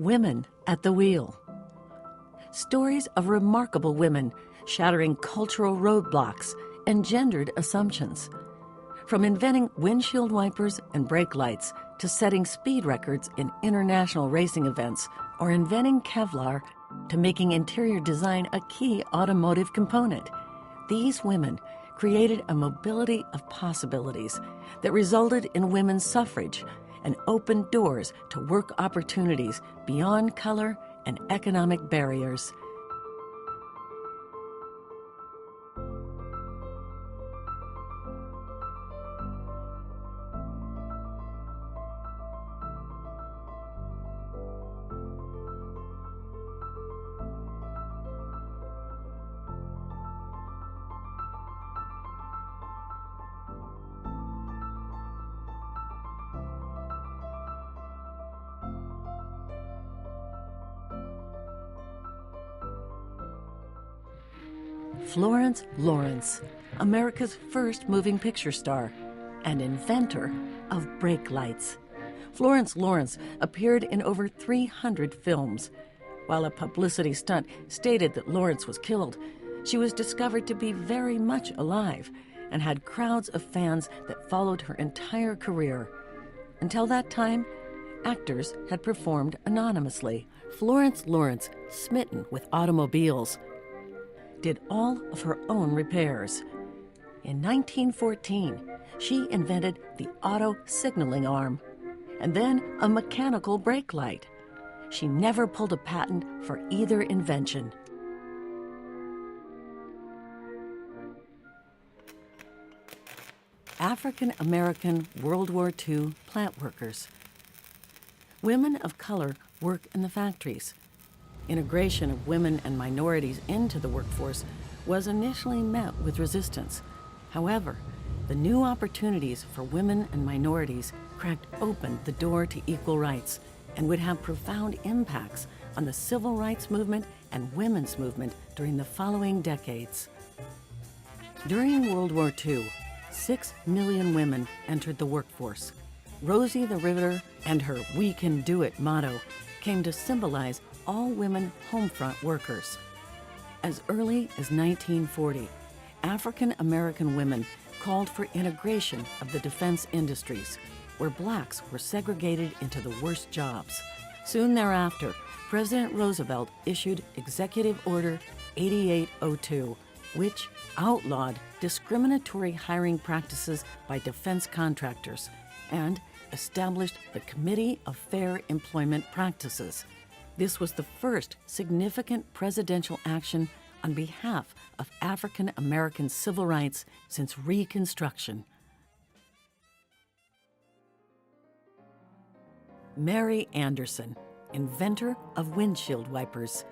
Women at the Wheel. Stories of remarkable women shattering cultural roadblocks and gendered assumptions. From inventing windshield wipers and brake lights to setting speed records in international racing events or inventing Kevlar to making interior design a key automotive component, these women created a mobility of possibilities that resulted in women's suffrage and opened doors to work opportunities beyond color and economic barriers. Florence Lawrence, America's first moving picture star and inventor of brake lights. Florence Lawrence appeared in over 300 films. While a publicity stunt stated that Lawrence was killed, she was discovered to be very much alive and had crowds of fans that followed her entire career. Until that time, actors had performed anonymously. Florence Lawrence, smitten with automobiles, did all of her own repairs. In 1914, she invented the auto signaling arm and then a mechanical brake light. She never pulled a patent for either invention. African American World War II plant workers. Women of color work in the factories. Integration of women and minorities into the workforce was initially met with resistance. However, the new opportunities for women and minorities cracked open the door to equal rights and would have profound impacts on the civil rights movement and women's movement during the following decades. During World War II, 6 million women entered the workforce. Rosie the Riveter and her "We Can Do It" motto came to symbolize all women homefront workers. As early as 1940, African American women called for integration of the defense industries, where blacks were segregated into the worst jobs. Soon thereafter, President Roosevelt issued Executive Order 8802, which outlawed discriminatory hiring practices by defense contractors and established the Committee of Fair Employment Practices. This was the first significant presidential action on behalf of African American civil rights since Reconstruction. Mary Anderson, inventor of windshield wipers.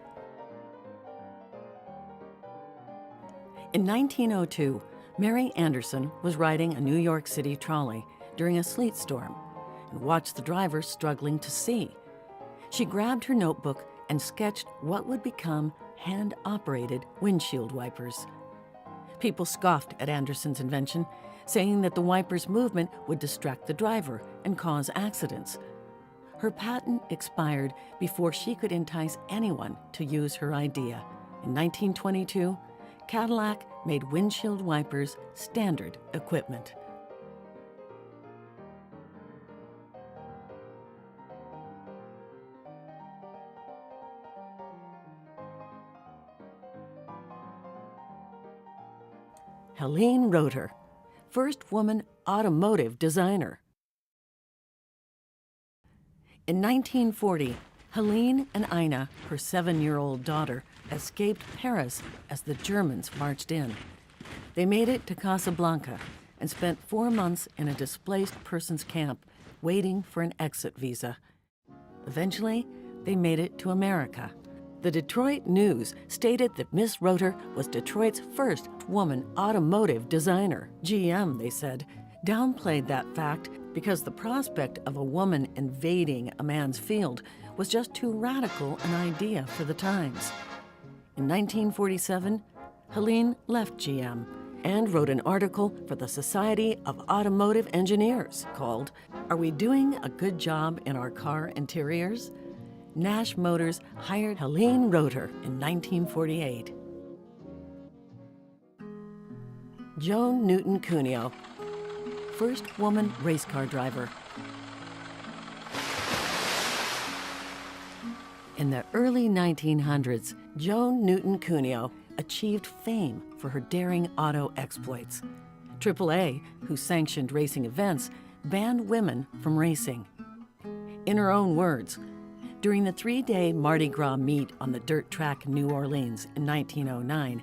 In 1902, Mary Anderson was riding a New York City trolley during a sleet storm and watched the driver struggling to see. She grabbed her notebook and sketched what would become hand-operated windshield wipers. People scoffed at Anderson's invention, saying that the wiper's movement would distract the driver and cause accidents. Her patent expired before she could entice anyone to use her idea. In 1922, Cadillac made windshield wipers standard equipment. Helene Roeder, first woman automotive designer. In 1940, Helene and Ina, her 7-year-old daughter, escaped Paris as the Germans marched in. They made it to Casablanca and spent 4 months in a displaced persons camp waiting for an exit visa. Eventually, they made it to America. The Detroit News stated that Miss Roeder was Detroit's first woman automotive designer. GM, they said, downplayed that fact because the prospect of a woman invading a man's field was just too radical an idea for the times. In 1947, Helene left GM and wrote an article for the Society of Automotive Engineers called, "Are We Doing a Good Job in Our Car Interiors?" Nash Motors hired Helene Roeder in 1948. Joan Newton Cuneo, first woman race car driver. In the early 1900s, Joan Newton Cuneo achieved fame for her daring auto exploits. AAA, who sanctioned racing events, banned women from racing. In her own words, during the 3-day Mardi Gras meet on the dirt track in New Orleans in 1909,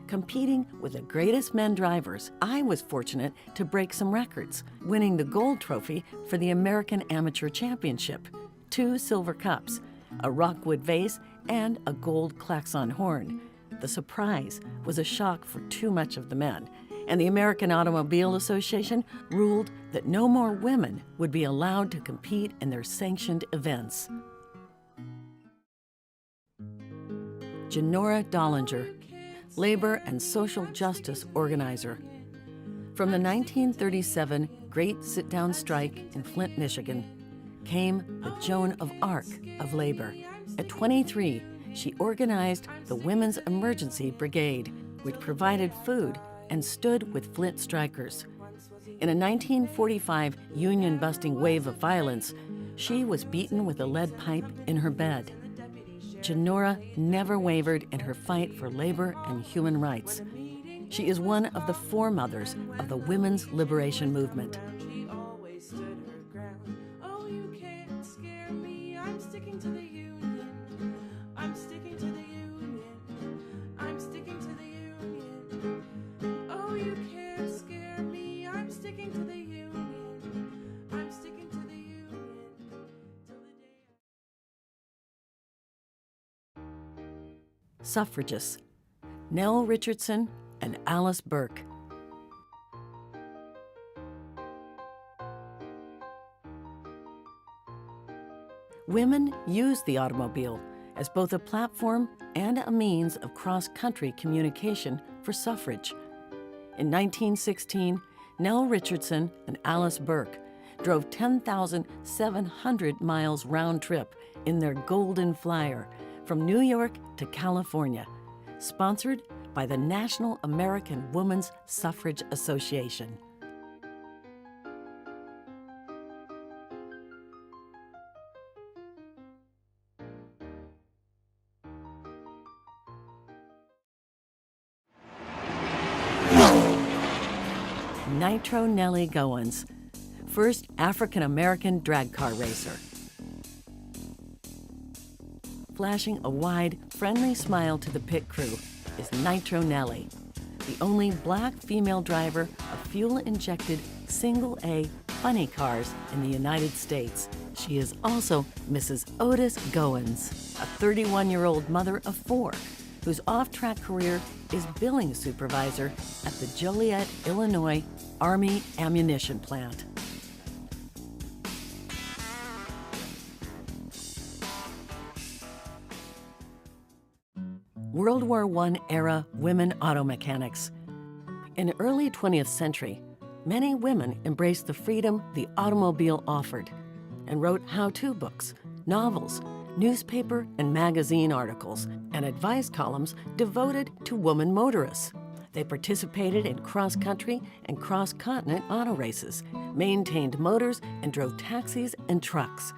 competing with the greatest men drivers, I was fortunate to break some records, winning the gold trophy for the American Amateur Championship, 2 silver cups, a rockwood vase, and a gold klaxon horn. The surprise was a shock for too much of the men, and the American Automobile Association ruled that no more women would be allowed to compete in their sanctioned events. Janora Dollinger, labor and social justice organizer. From the 1937 Great Sit-Down Strike in Flint, Michigan, came the Joan of Arc of labor. At 23, she organized the Women's Emergency Brigade, which provided food and stood with Flint strikers. In a 1945 union-busting wave of violence, she was beaten with a lead pipe in her bed. Janora never wavered in her fight for labor and human rights. She is one of the foremothers of the women's liberation movement. Suffragists, Nell Richardson and Alice Burke. Women used the automobile as both a platform and a means of cross-country communication for suffrage. In 1916, Nell Richardson and Alice Burke drove 10,700 miles round trip in their Golden Flyer from New York to California, sponsored by the National American Women's Suffrage Association. Nitro Nellie Goins, first African-American drag car racer. Flashing a wide, friendly smile to the pit crew is Nitro Nellie, the only black female driver of fuel-injected single-A funny cars in the United States. She is also Mrs. Otis Goins, a 31-year-old mother of 4, whose off-track career is billing supervisor at the Joliet, Illinois Army Ammunition Plant. World War I-era women auto mechanics. In the early 20th century, many women embraced the freedom the automobile offered and wrote how-to books, novels, newspaper and magazine articles, and advice columns devoted to woman motorists. They participated in cross-country and cross-continent auto races, maintained motors, and drove taxis and trucks.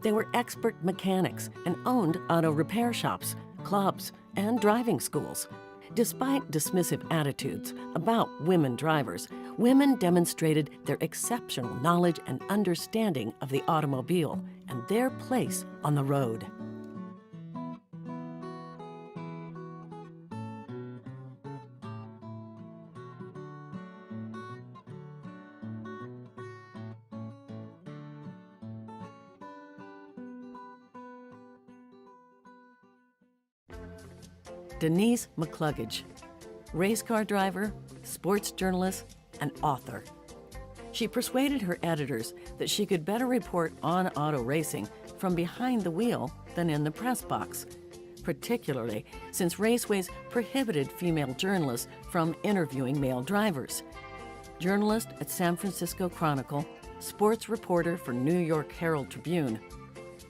They were expert mechanics and owned auto repair shops, clubs, and driving schools. Despite dismissive attitudes about women drivers, women demonstrated their exceptional knowledge and understanding of the automobile and their place on the road. Denise McCluggage, race car driver, sports journalist, and author. She persuaded her editors that she could better report on auto racing from behind the wheel than in the press box, particularly since raceways prohibited female journalists from interviewing male drivers. Journalist at San Francisco Chronicle, sports reporter for New York Herald Tribune,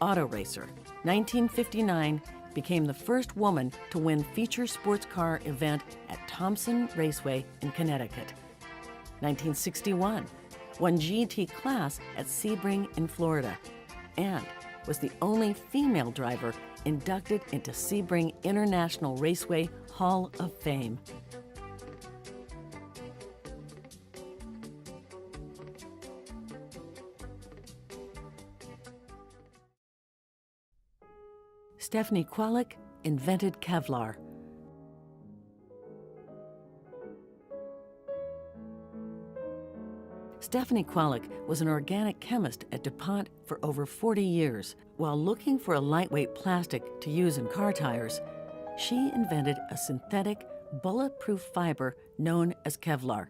auto racer. 1959 became the first woman to win feature sports car event at Thompson Raceway in Connecticut. 1961 won GT class at Sebring in Florida, and was the only female driver inducted into Sebring International Raceway Hall of Fame. Stephanie Kwolek invented Kevlar. Stephanie Kwolek was an organic chemist at DuPont for over 40 years. While looking for a lightweight plastic to use in car tires, she invented a synthetic, bulletproof fiber known as Kevlar.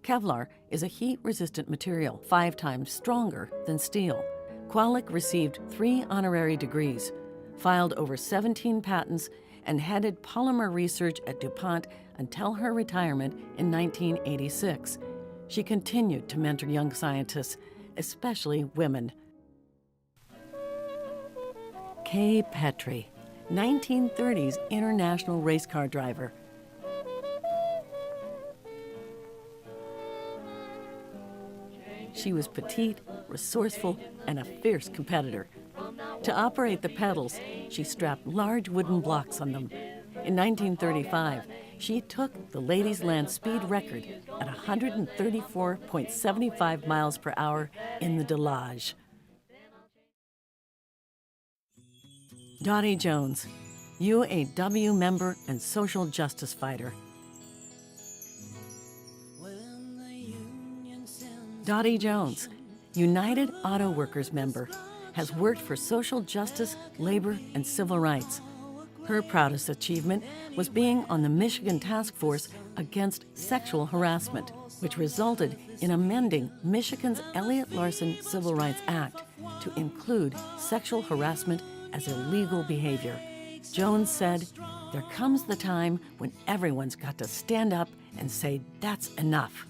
Kevlar is a heat-resistant material 5 times stronger than steel. Kwolek received 3 honorary degrees, filed over 17 patents, and headed polymer research at DuPont until her retirement in 1986. She continued to mentor young scientists, especially women. Kay Petrie, 1930s international race car driver. She was petite, resourceful, and a fierce competitor. To operate the pedals, she strapped large wooden blocks on them. In 1935, she took the ladies' land speed record at 134.75 miles per hour in the Delage. Dottie Jones, UAW member and social justice fighter. Dottie Jones, United Auto Workers member, has worked for social justice, labor, and civil rights. Her proudest achievement was being on the Michigan Task Force Against Sexual Harassment, which resulted in amending Michigan's Elliott Larson Civil Rights Act to include sexual harassment as illegal behavior. Jones said, "There comes the time when everyone's got to stand up and say, that's enough."